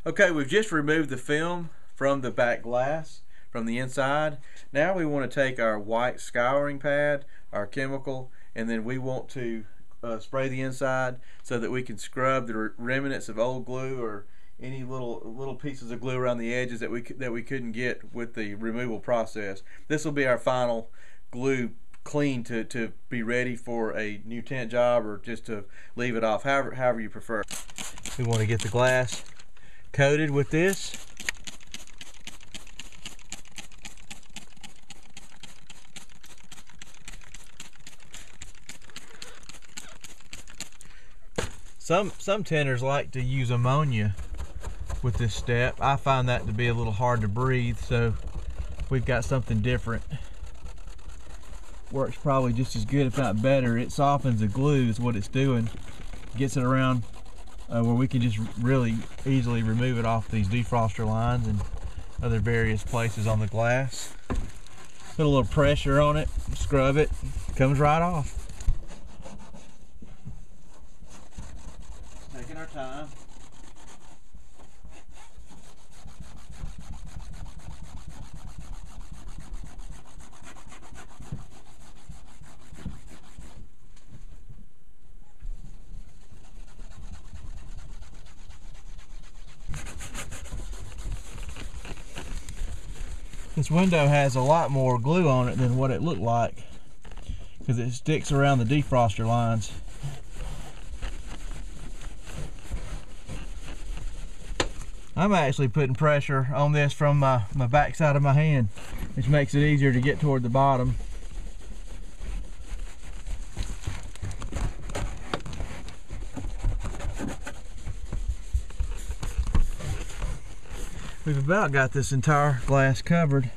Okay, we've just removed the film from the back glass from the inside. Now we want to take our white scouring pad, our chemical, and then we want to spray the inside so that we can scrub the remnants of old glue or any little pieces of glue around the edges that we couldn't get with the removal process. This will be our final glue clean to be ready for a new tint job or just to leave it off, however you prefer. We want to get the glass coated with this. Some tinters like to use ammonia with this step. I find that to be a little hard to breathe, so we've got something different. Works probably just as good, if not better. It softens the glue is what it's doing. Gets it around where we can just really easily remove it off these defroster lines and other various places on the glass. Put a little pressure on it, scrub it, comes right off. Taking our time. This window has a lot more glue on it than what it looked like because it sticks around the defroster lines. I'm actually putting pressure on this from my back side of my hand, which makes it easier to get toward the bottom. We've about got this entire glass covered.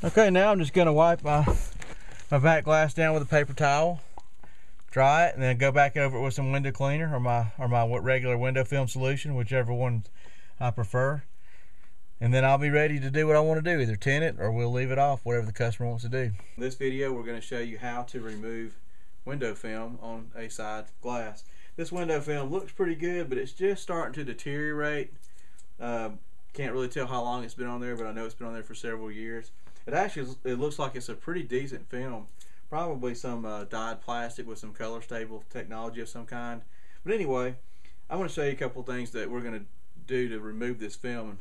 Okay, now I'm just going to wipe my back glass down with a paper towel, dry it, and then go back over it with some window cleaner or my regular window film solution, whichever one I prefer. And then I'll be ready to do what I want to do, either tint it or we'll leave it off, whatever the customer wants to do. In this video, we're going to show you how to remove window film on a side glass. This window film looks pretty good, but it's just starting to deteriorate. Can't really tell how long it's been on there, but I know it's been on there for several years. It looks like it's a pretty decent film. Probably some dyed plastic with some color stable technology of some kind. But anyway, I want to show you a couple things that we're going to do to remove this film.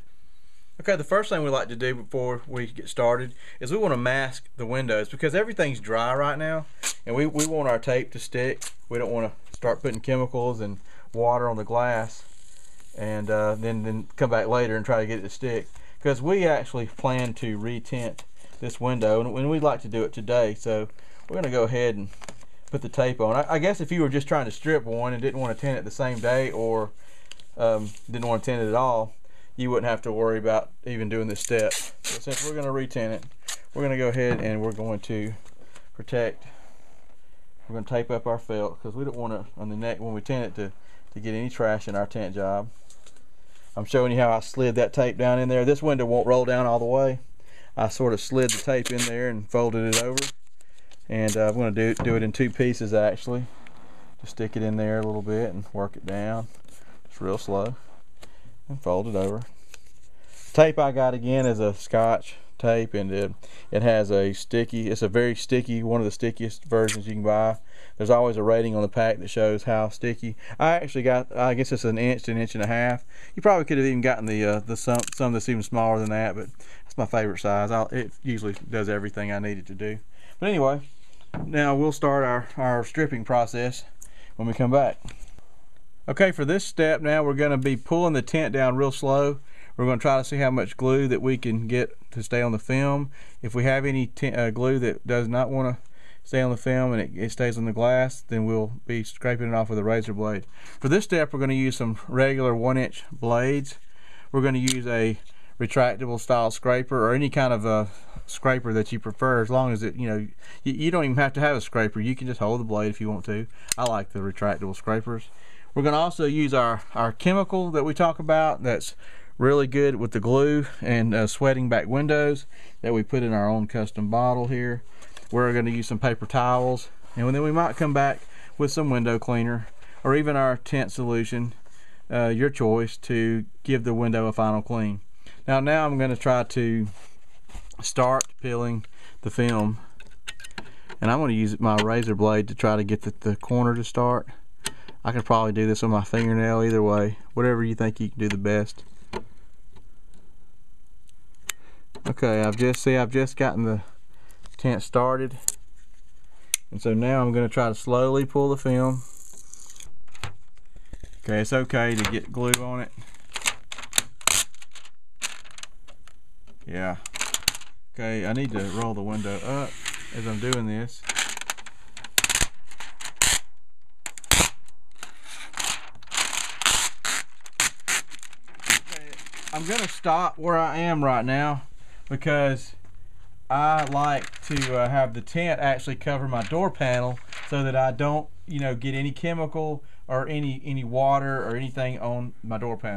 Okay, the first thing we like to do before we get started is we want to mask the windows because everything's dry right now and we want our tape to stick. We don't want to start putting chemicals and water on the glass and then come back later and try to get it to stick, because we actually plan to retint this window and we'd like to do it today. So we're going to go ahead and put the tape on. I guess if you were just trying to strip one and didn't want to tint it the same day or didn't want to tint it at all, you wouldn't have to worry about even doing this step. But since we're going to retint it, we're going to go ahead and we're going to protect. We're going to tape up our felt because we don't want to, on the neck when we tint it, to get any trash in our tint job. I'm showing you how I slid that tape down in there. This window won't roll down all the way. I sort of slid the tape in there and folded it over. And I'm going to do it in two pieces actually. Just stick it in there a little bit and work it down. Just real slow. And fold it over. Tape I got again is a Scotch tape, and it has a sticky, it's a very sticky, one of the stickiest versions you can buy. There's always a rating on the pack that shows how sticky. I actually got, I guess it's an inch to an inch and a half. You probably could have even gotten the some that's even smaller than that, but that's my favorite size. It usually does everything I need it to do. But anyway, now we'll start our stripping process when we come back. Okay, for this step now we're going to be pulling the tint down real slow. We're going to try to see how much glue that we can get to stay on the film. If we have any glue that does not want to stay on the film and it stays on the glass, then we'll be scraping it off with a razor blade. For this step we're going to use some regular 1-inch blades. We're going to use a retractable style scraper or any kind of scraper that you prefer, as long as it, you don't even have to have a scraper. You can just hold the blade if you want to. I like the retractable scrapers. We're going to also use our chemical that we talk about that's really good with the glue and sweating back windows that we put in our own custom bottle here. We're going to use some paper towels, and then we might come back with some window cleaner or even our tint solution, your choice, to give the window a final clean. Now I'm going to try to start peeling the film, and I'm going to use my razor blade to try to get the corner to start. I could probably do this with my fingernail, either way, whatever you think you can do the best. Okay, I've just gotten the tint started, and so now I'm going to try to slowly pull the film. Okay, it's okay to get glue on it. Yeah. Okay, I need to roll the window up as I'm doing this. Okay, I'm going to stop where I am right now because I like to have the tint actually cover my door panel so that I don't, get any chemical or any water or anything on my door panel.